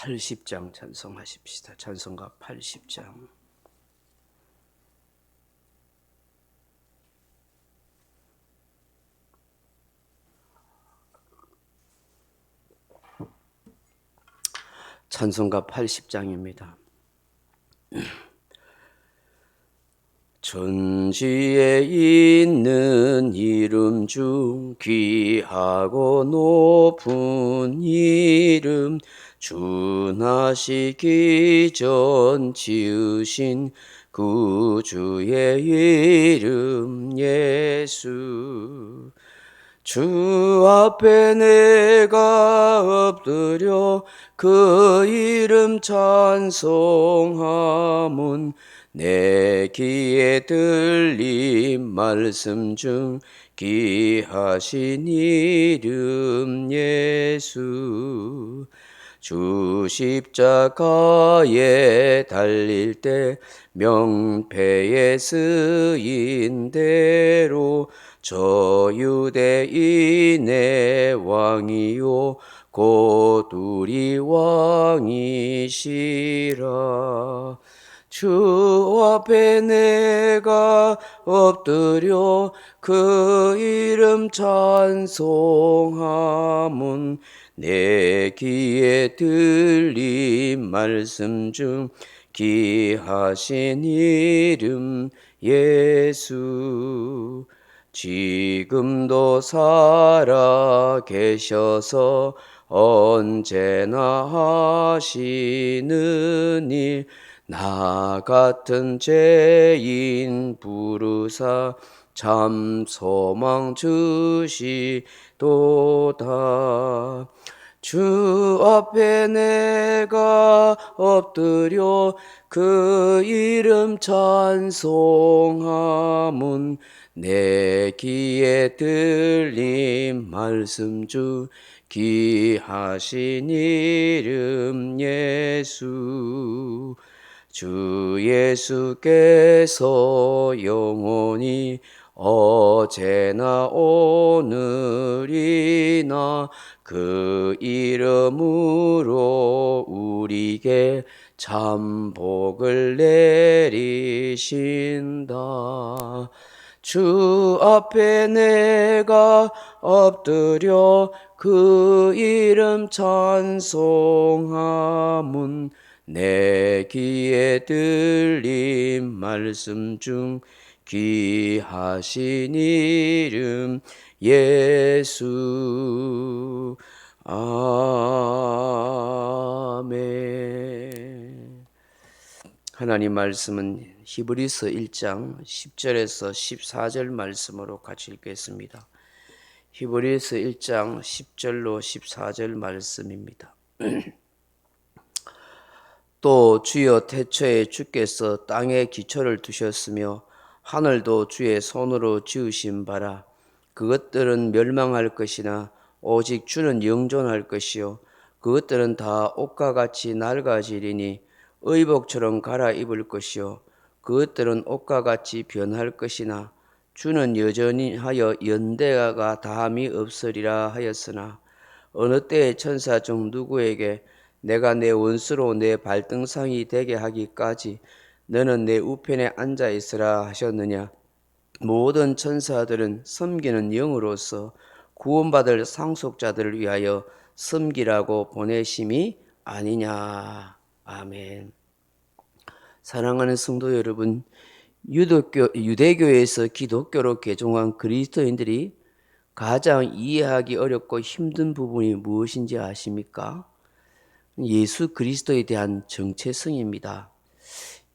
80장 찬송하십시다. 찬송가 80장. 찬송가 80장입니다. 천지에 있는 이름 중 귀하고 높은 이름, 준하시기 전 지으신 구주의 이름 예수. 주 앞에 내가 엎드려 그 이름 찬송함은 내 귀에 들린 말씀 중 귀하신 이름 예수. 주 십자가에 달릴 때 명패에 쓰인 대로 저 유대인의 왕이요 곧 우리 왕이시라. 주 앞에 내가 엎드려 그 이름 찬송함은 내 귀에 들린 말씀 중 귀하신 이름 예수. 지금도 살아 계셔서 언제나 하시는 일, 나 같은 죄인 부르사 참 소망 주시도다. 주 앞에 내가 엎드려 그 이름 찬송함은 내 귀에 들린 말씀 중 귀하신 이름 예수. 주 예수께서 영원히 어제나 오늘이나 그 이름으로 우리에게 참 복을 내리신다. 주 앞에 내가 엎드려 그 이름 찬송함은 내 귀에 들린 말씀 중 귀하신 이름 예수. 아멘. 하나님 말씀은 히브리서 1장 10절에서 14절 말씀으로 같이 읽겠습니다. 히브리서 1장 10절로 14절 말씀입니다. 또 주여 태초에 주께서 땅에 기초를 두셨으며 하늘도 주의 손으로 지으신 바라. 그것들은 멸망할 것이나 오직 주는 영존할 것이요 그것들은 다 옷과 같이 낡아지리니 의복처럼 갈아입을 것이요 그것들은 옷과 같이 변할 것이나 주는 여전히 하여 연대가 다함이 없으리라 하였으나 어느 때의 천사 중 누구에게 내가 내 원수로 내 발등상이 되게 하기까지 너는 내 우편에 앉아 있으라 하셨느냐. 모든 천사들은 섬기는 영으로서 구원받을 상속자들을 위하여 섬기라고 보내심이 아니냐. 아멘. 사랑하는 성도 여러분, 유대교에서 기독교로 개종한 그리스도인들이 가장 이해하기 어렵고 힘든 부분이 무엇인지 아십니까? 예수 그리스도에 대한 정체성입니다.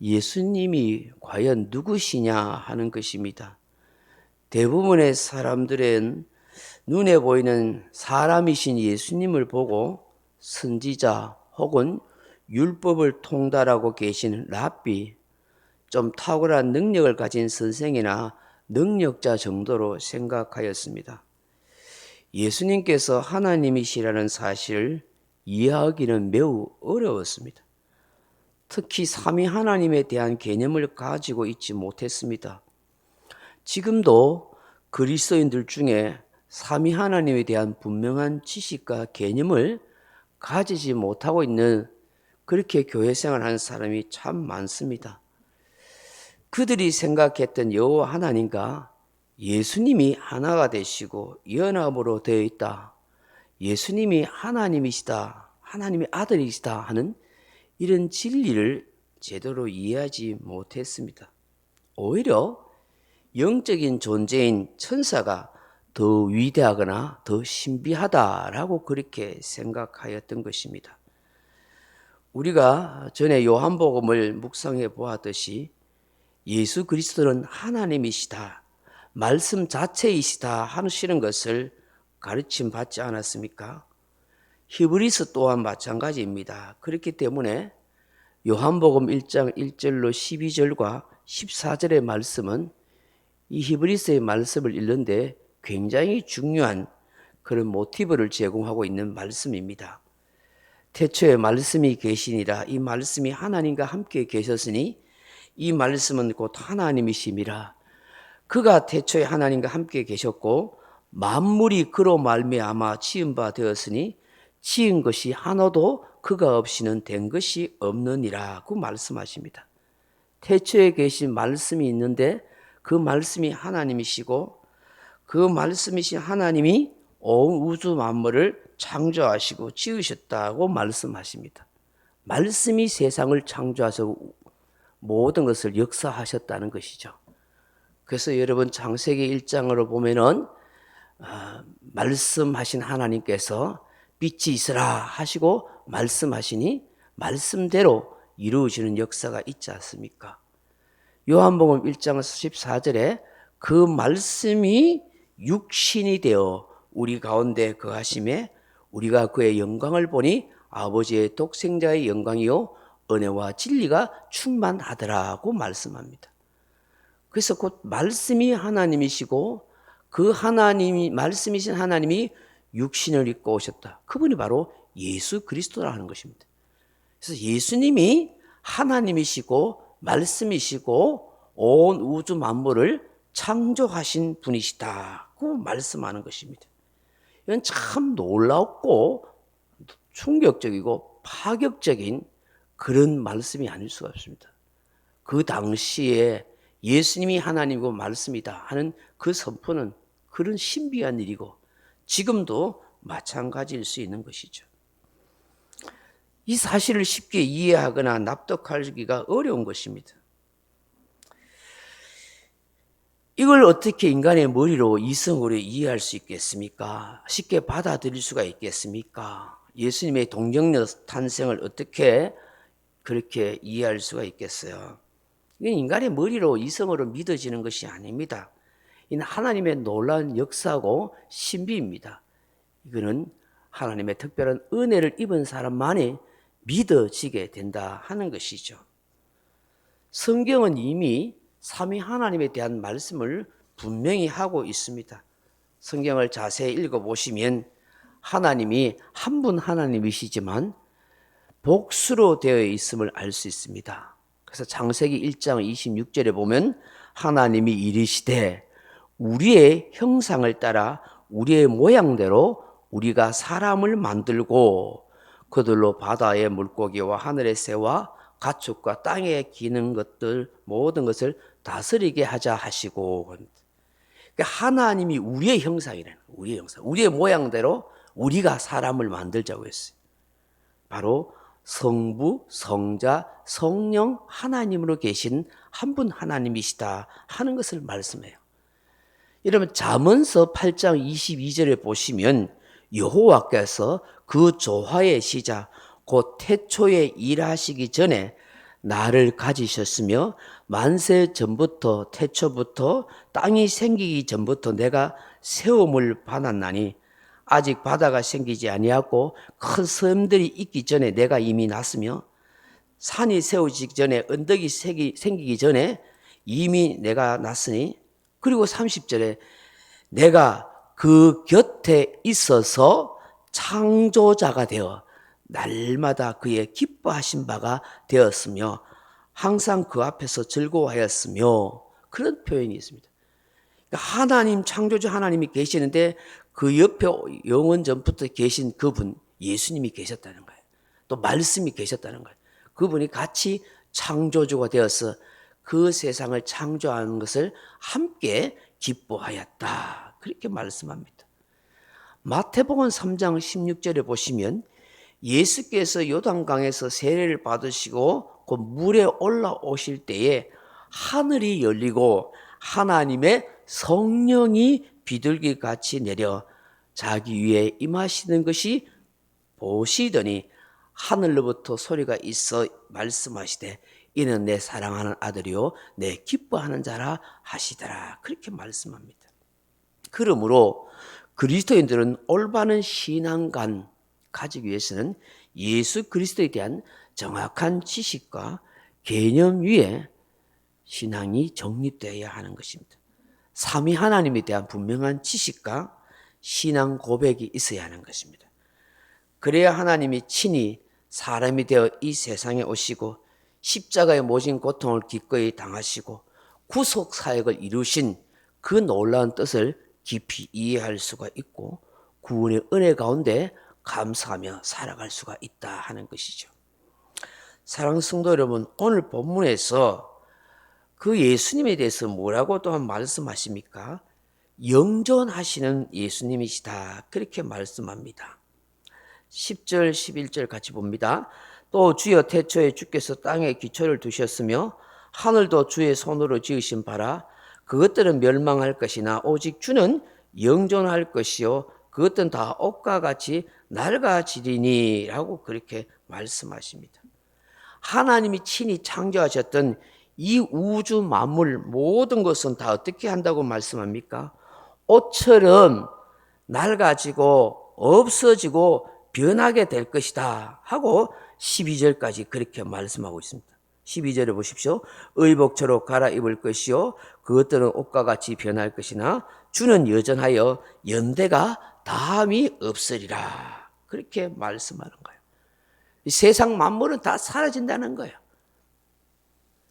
예수님이 과연 누구시냐 하는 것입니다. 대부분의 사람들은 눈에 보이는 사람이신 예수님을 보고 선지자 혹은 율법을 통달하고 계신 랍비, 좀 탁월한 능력을 가진 선생이나 능력자 정도로 생각하였습니다. 예수님께서 하나님이시라는 사실을 이해하기는 매우 어려웠습니다. 특히 삼위 하나님에 대한 개념을 가지고 있지 못했습니다. 지금도 그리스도인들 중에 삼위 하나님에 대한 분명한 지식과 개념을 가지지 못하고 있는 그렇게 교회 생활하는 사람이 참 많습니다. 그들이 생각했던 여호와 하나님과 예수님이 하나가 되시고 연합으로 되어 있다. 예수님이 하나님이시다. 하나님의 아들이시다 하는 이런 진리를 제대로 이해하지 못했습니다. 오히려 영적인 존재인 천사가 더 위대하거나 더 신비하다라고 그렇게 생각하였던 것입니다. 우리가 전에 요한복음을 묵상해 보았듯이 예수 그리스도는 하나님이시다, 말씀 자체이시다 하시는 것을 가르침 받지 않았습니까? 히브리서 또한 마찬가지입니다. 그렇기 때문에 요한복음 1장 1절로 12절과 14절의 말씀은 이 히브리서의 말씀을 읽는데 굉장히 중요한 그런 모티브를 제공하고 있는 말씀입니다. 태초에 말씀이 계시니라. 이 말씀이 하나님과 함께 계셨으니 이 말씀은 곧 하나님이심이라. 그가 태초에 하나님과 함께 계셨고 만물이 그로 말미암아 지은 바 되었으니 지은 것이 하나도 그가 없이는 된 것이 없느니라고 말씀하십니다. 태초에 계신 말씀이 있는데 그 말씀이 하나님이시고 그 말씀이신 하나님이 온 우주 만물을 창조하시고 지으셨다고 말씀하십니다. 말씀이 세상을 창조하셔서 모든 것을 역사하셨다는 것이죠. 그래서 여러분 창세기 1장으로 보면은 말씀하신 하나님께서 빛이 있으라 하시고 말씀하시니 말씀대로 이루어지는 역사가 있지 않습니까? 요한복음 1장 14절에 그 말씀이 육신이 되어 우리 가운데 거하심에 우리가 그의 영광을 보니 아버지의 독생자의 영광이요 은혜와 진리가 충만하더라고 말씀합니다. 그래서 곧 말씀이 하나님이시고 그 하나님이 말씀이신 하나님이 육신을 입고 오셨다. 그분이 바로 예수 그리스도라는 것입니다. 그래서 예수님이 하나님이시고 말씀이시고 온 우주 만물을 창조하신 분이시다고 말씀하는 것입니다. 이건 참 놀랍고 충격적이고 파격적인 그런 말씀이 아닐 수가 없습니다. 그 당시에 예수님이 하나님이고 말씀이다 하는 그 선포는 그런 신비한 일이고 지금도 마찬가지일 수 있는 것이죠. 이 사실을 쉽게 이해하거나 납득하기가 어려운 것입니다. 이걸 어떻게 인간의 머리로 이성으로 이해할 수 있겠습니까? 쉽게 받아들일 수가 있겠습니까? 예수님의 동정녀 탄생을 어떻게 그렇게 이해할 수가 있겠어요? 이건 인간의 머리로 이성으로 믿어지는 것이 아닙니다. 이는 하나님의 놀라운 역사고 신비입니다. 이거는 하나님의 특별한 은혜를 입은 사람만이 믿어지게 된다 하는 것이죠. 성경은 이미 삼위 하나님에 대한 말씀을 분명히 하고 있습니다. 성경을 자세히 읽어보시면 하나님이 한 분 하나님이시지만 복수로 되어 있음을 알 수 있습니다. 그래서 창세기 1장 26절에 보면 하나님이 이르시되 우리의 형상을 따라 우리의 모양대로 우리가 사람을 만들고 그들로 바다의 물고기와 하늘의 새와 가축과 땅에 기는 것들 모든 것을 다스리게 하자 하시고, 그러니까 하나님이 우리의 형상이라는 우리의 형상, 우리의 모양대로 우리가 사람을 만들자고 했어요. 바로 성부, 성자, 성령 하나님으로 계신 한 분 하나님이시다 하는 것을 말씀해요. 여러분 잠언서 8장 22절에 보시면 여호와께서 그 조화의 시작 곧 태초에 일하시기 전에 나를 가지셨으며 만세 전부터 태초부터 땅이 생기기 전부터 내가 세움을 받았나니 아직 바다가 생기지 아니하고 큰 섬들이 있기 전에 내가 이미 났으며 산이 세워지기 전에 언덕이 생기기 전에 이미 내가 났으니 그리고 30절에 내가 그 곁에 있어서 창조자가 되어 날마다 그의 기뻐하신 바가 되었으며 항상 그 앞에서 즐거워하였으며 그런 표현이 있습니다. 그러니까 하나님 창조주 하나님이 계시는데 그 옆에 영원 전부터 계신 그분 예수님이 계셨다는 거예요. 또 말씀이 계셨다는 거예요. 그분이 같이 창조주가 되어서 그 세상을 창조하는 것을 함께 기뻐하였다. 그렇게 말씀합니다. 마태복음 3장 16절에 보시면 예수께서 요단강에서 세례를 받으시고 그 물에 올라오실 때에 하늘이 열리고 하나님의 성령이 비둘기 같이 내려 자기 위에 임하시는 것이 보시더니 하늘로부터 소리가 있어 말씀하시되 이는 내 사랑하는 아들이요 내 기뻐하는 자라 하시더라. 그렇게 말씀합니다. 그러므로 그리스도인들은 올바른 신앙관 가지기 위해서는 예수 그리스도에 대한 정확한 지식과 개념 위에 신앙이 정립되어야 하는 것입니다. 삼위 하나님에 대한 분명한 지식과 신앙 고백이 있어야 하는 것입니다. 그래야 하나님이 친히 사람이 되어 이 세상에 오시고 십자가의 모진 고통을 기꺼이 당하시고 구속 사역을 이루신 그 놀라운 뜻을 깊이 이해할 수가 있고 구원의 은혜 가운데 감사하며 살아갈 수가 있다 하는 것이죠. 사랑하는 성도 여러분, 오늘 본문에서 그 예수님에 대해서 뭐라고 또한 말씀하십니까? 영존하시는 예수님이시다. 그렇게 말씀합니다. 10절, 11절 같이 봅니다. 또 주여 태초에 주께서 땅에 기초를 두셨으며 하늘도 주의 손으로 지으신 바라 그것들은 멸망할 것이나 오직 주는 영존할 것이요 그것들은 다 옷과 같이 낡아지리니 라고 그렇게 말씀하십니다. 하나님이 친히 창조하셨던 이 우주 만물 모든 것은 다 어떻게 한다고 말씀합니까? 옷처럼 낡아지고 없어지고 변하게 될 것이다 하고 12절까지 그렇게 말씀하고 있습니다. 12절에 보십시오. 의복처럼 갈아입을 것이요 그것들은 옷과 같이 변할 것이나 주는 여전하여 연대가 다함이 없으리라. 그렇게 말씀하는 거예요. 이 세상 만물은 다 사라진다는 거예요.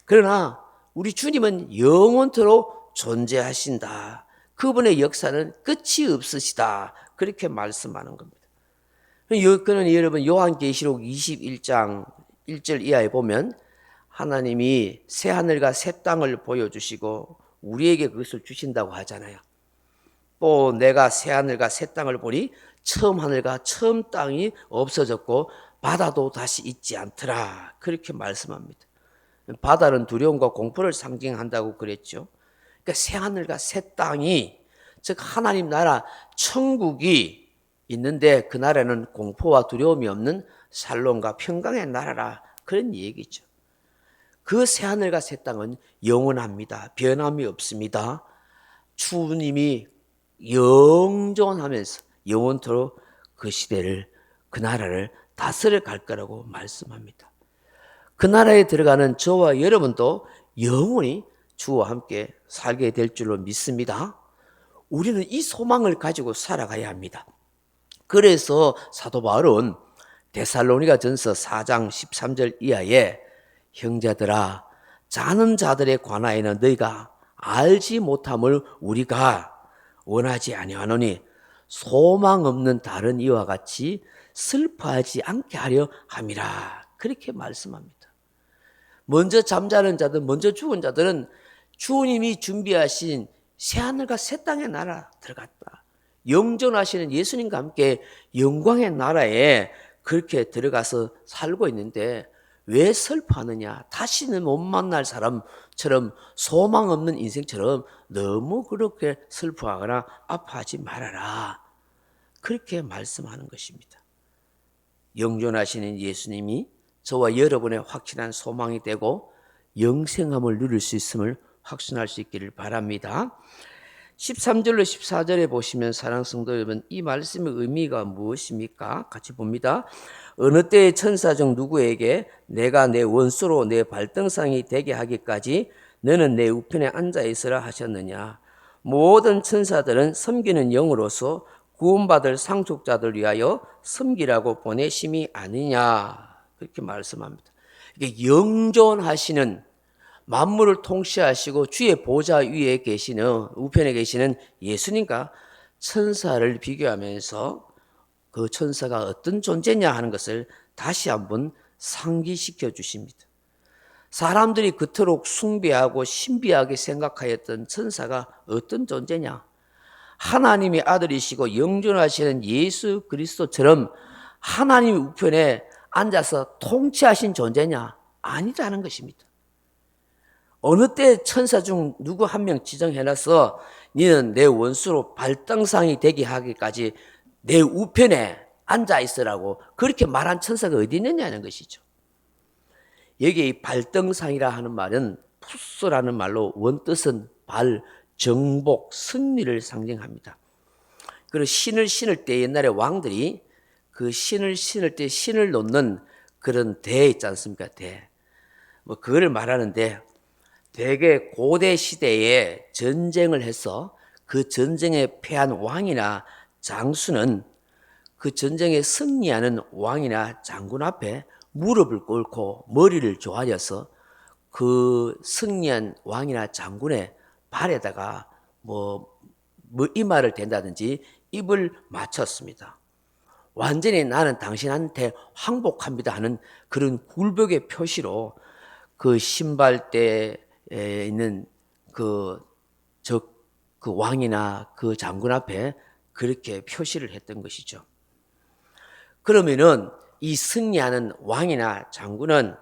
그러나 우리 주님은 영원토록 존재하신다. 그분의 역사는 끝이 없으시다. 그렇게 말씀하는 겁니다. 그는 여러분 요한계시록 21장 1절 이하에 보면 하나님이 새 하늘과 새 땅을 보여주시고 우리에게 그것을 주신다고 하잖아요. 또 내가 새 하늘과 새 땅을 보니 처음 하늘과 처음 땅이 없어졌고 바다도 다시 있지 않더라. 그렇게 말씀합니다. 바다는 두려움과 공포를 상징한다고 그랬죠. 그러니까 새 하늘과 새 땅이 즉 하나님 나라 천국이 있는데 그 나라는 공포와 두려움이 없는 살롬과 평강의 나라라 그런 얘기죠. 그 새 하늘과 새 땅은 영원합니다. 변함이 없습니다. 주님이 영존하면서 영원토록 그 시대를 그 나라를 다스려 갈 거라고 말씀합니다. 그 나라에 들어가는 저와 여러분도 영원히 주와 함께 살게 될 줄로 믿습니다. 우리는 이 소망을 가지고 살아가야 합니다. 그래서 사도 바울은 데살로니가전서 4장 13절 이하에 형제들아 자는 자들에 관하여는 너희가 알지 못함을 우리가 원하지 아니하노니 소망 없는 다른 이와 같이 슬퍼하지 않게 하려 함이라. 그렇게 말씀합니다. 먼저 잠자는 자들, 먼저 죽은 자들은 주님이 준비하신 새하늘과 새 땅의 나라 들어갔다. 영존하시는 예수님과 함께 영광의 나라에 그렇게 들어가서 살고 있는데 왜 슬퍼하느냐? 다시는 못 만날 사람처럼 소망 없는 인생처럼 너무 그렇게 슬퍼하거나 아파하지 말아라. 그렇게 말씀하는 것입니다. 영존하시는 예수님이 저와 여러분의 확실한 소망이 되고 영생함을 누릴 수 있음을 확신할 수 있기를 바랍니다. 13절로 14절에 보시면 사랑하는 성도 여러분 이 말씀의 의미가 무엇입니까? 같이 봅니다. 어느 때의 천사 중 누구에게 내가 내 원수로 내 발등상이 되게 하기까지 너는 내 우편에 앉아 있으라 하셨느냐. 모든 천사들은 섬기는 영으로서 구원받을 상속자들 위하여 섬기라고 보내심이 아니냐. 그렇게 말씀합니다. 이게 영존하시는 만물을 통치하시고 주의 보좌 위에 계시는 우편에 계시는 예수님과 천사를 비교하면서 그 천사가 어떤 존재냐 하는 것을 다시 한번 상기시켜 주십니다. 사람들이 그토록 숭배하고 신비하게 생각하였던 천사가 어떤 존재냐? 하나님의 아들이시고 영존하시는 예수 그리스도처럼 하나님의 우편에 앉아서 통치하신 존재냐? 아니라는 것입니다. 어느 때 천사 중 누구 한 명 지정해놔서 너는 내 원수로 발등상이 되게 하기까지 내 우편에 앉아 있으라고 그렇게 말한 천사가 어디 있느냐는 것이죠. 여기 이 발등상이라 하는 말은 푸스라는 말로 원뜻은 발, 정복, 승리를 상징합니다. 그리고 신을 신을 때 옛날에 왕들이 그 신을 신을 때 신을 놓는 그런 대 있지 않습니까? 대. 뭐 그거를 말하는데 되게 고대 시대에 전쟁을 해서 그 전쟁에 패한 왕이나 장수는 그 전쟁에 승리하는 왕이나 장군 앞에 무릎을 꿇고 머리를 조아려서 그 승리한 왕이나 장군의 발에다가 뭐 이마를 댄다든지 입을 맞췄습니다. 완전히 나는 당신한테 항복합니다 하는 그런 굴복의 표시로 그 신발대에 있는 그 왕이나 그 장군 앞에 그렇게 표시를 했던 것이죠. 그러면은 이 승리하는 왕이나 장군은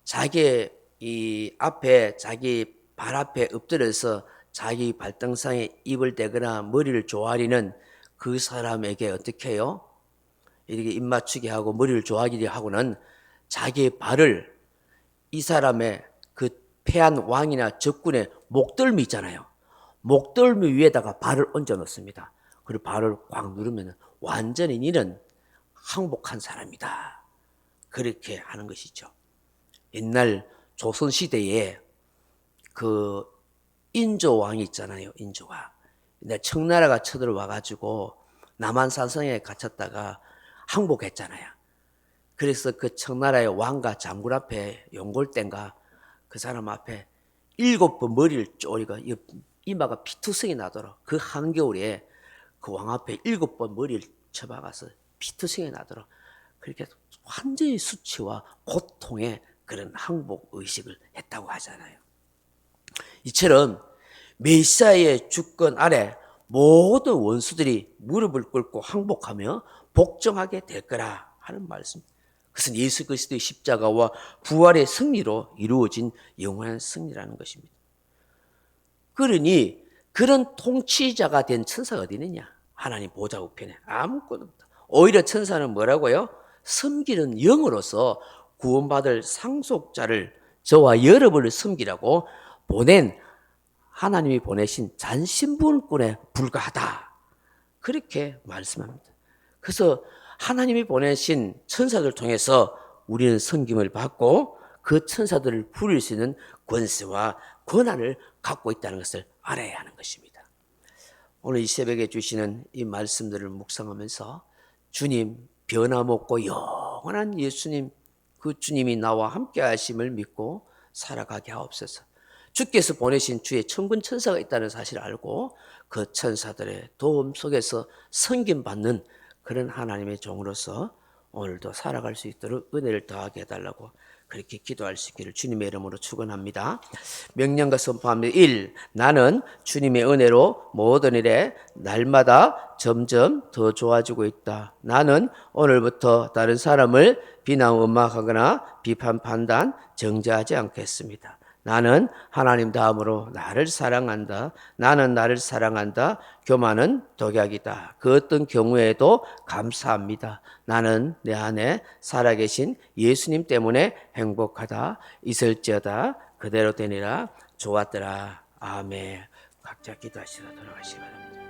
자기 이 앞에 자기 발 앞에 엎드려서 자기 발등상에 입을 대거나 머리를 조아리는 그 사람에게 어떻게 해요? 이렇게 입 맞추게 하고 머리를 조아리게 하고는 자기 발을 이 사람의 그 패한 왕이나 적군의 목덜미 있잖아요. 목덜미 위에다가 발을 얹어 놓습니다. 그리고 발을 꽉 누르면 완전히 니는 항복한 사람이다. 그렇게 하는 것이죠. 옛날 조선시대에 그 인조왕이 있잖아요. 인조가. 근데 청나라가 쳐들어와가지고 남한산성에 갇혔다가 항복했잖아요. 그래서 그 청나라의 왕과 장군 앞에 용골대인가 그 사람 앞에 7번 머리를 쪼리고 이마가 피투성이 나도록 그 한겨울에 그 왕 앞에 7번 머리를 쳐박아서 피투성이 나도록 그렇게 완전히 수치와 고통의 그런 항복 의식을 했다고 하잖아요. 이처럼 메시아의 주권 아래 모든 원수들이 무릎을 꿇고 항복하며 복종하게 될 거라 하는 말씀. 그것은 예수 그리스도의 십자가와 부활의 승리로 이루어진 영원한 승리라는 것입니다. 그러니 그런 통치자가 된 천사가 어디 있느냐? 하나님 보좌 우편에 아무것도 없다. 오히려 천사는 뭐라고요? 섬기는 영으로서 구원받을 상속자를 저와 여러분을 섬기라고 보낸 하나님이 보내신 잔신분꾼에 불과하다. 그렇게 말씀합니다. 그래서 하나님이 보내신 천사들 통해서 우리는 섬김을 받고 그 천사들을 부릴 수 있는 권세와 권한을 갖고 있다는 것을 알아야 하는 것입니다. 오늘 이 새벽에 주시는 이 말씀들을 묵상하면서 주님 변함없고 영원한 예수님 그 주님이 나와 함께 하심을 믿고 살아가게 하옵소서. 주께서 보내신 주의 천군 천사가 있다는 사실을 알고 그 천사들의 도움 속에서 섬김받는 그런 하나님의 종으로서 오늘도 살아갈 수 있도록 은혜를 더하게 해달라고 그렇게 기도할 수 있기를 주님의 이름으로 축원합니다. 명령과 선포합니다. 1. 나는 주님의 은혜로 모든 일에 날마다 점점 더 좋아지고 있다. 나는 오늘부터 다른 사람을 비난 원망하거나 비판 판단 정죄하지 않겠습니다. 나는 하나님 다음으로 나를 사랑한다. 나는 나를 사랑한다. 교만은 독약이다. 그 어떤 경우에도 감사합니다. 나는 내 안에 살아계신 예수님 때문에 행복하다. 있을지어다. 그대로 되니라. 좋았더라. 아멘. 각자 기도하시러 돌아가시기 바랍니다.